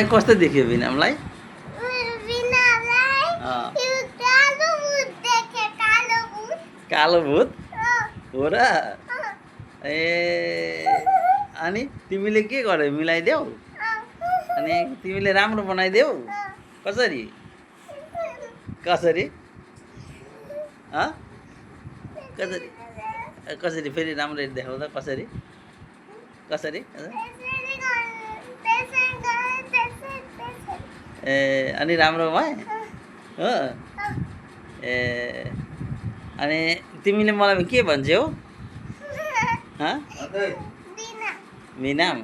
कस्तो देख्यो बिनामलाई? कालो भूत हो र? ए अनि तिमीले के गर्यौ? मिलाइदेऊ? अनि तिमीले राम्रो बनाइदेऊ? कसरी? कसरी? कसरी? कसरी फेरि राम्ररी देखाउ त कसरी? कसरी? ए अनि राम्रो भए? हो? ए अनि तिमीले मलाई के भन्छौ? बिनाम।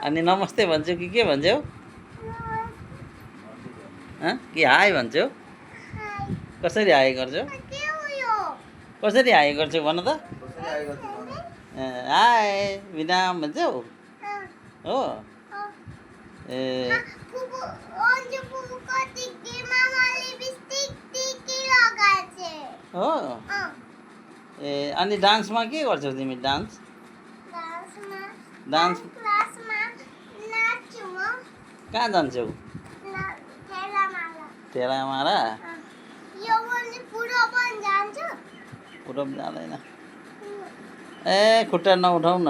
अनि नमस्ते भन्छौ कि के भन्छौ? कि हाई भन्छौ? कसरी हाई गर्छौ? कसरी हाई गर्छौ भन त? हाई बिनाम भन्छौ? हो? ए हो? ए अनि डान्समा के गर्छौ तिमी? डान्स कहाँ जान्छौ? ठेलामाला? पुरब जाँदैन। ए खुट्टा नउठाउ न।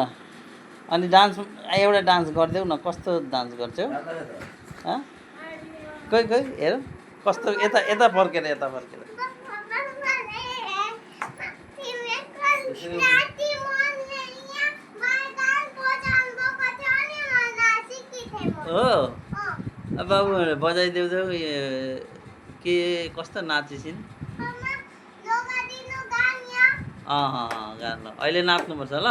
अनि डान्स एउटा डान्स गरिदेऊ न। कस्तो डान्स गर्छौ? खोइ हेर कस्तो यता फर्केर यता फर्केर। हो बाबुहरूले बजाइदेऊ त के कस्तो नाचिसिन्? गानु अहिले नाच्नुपर्छ ल।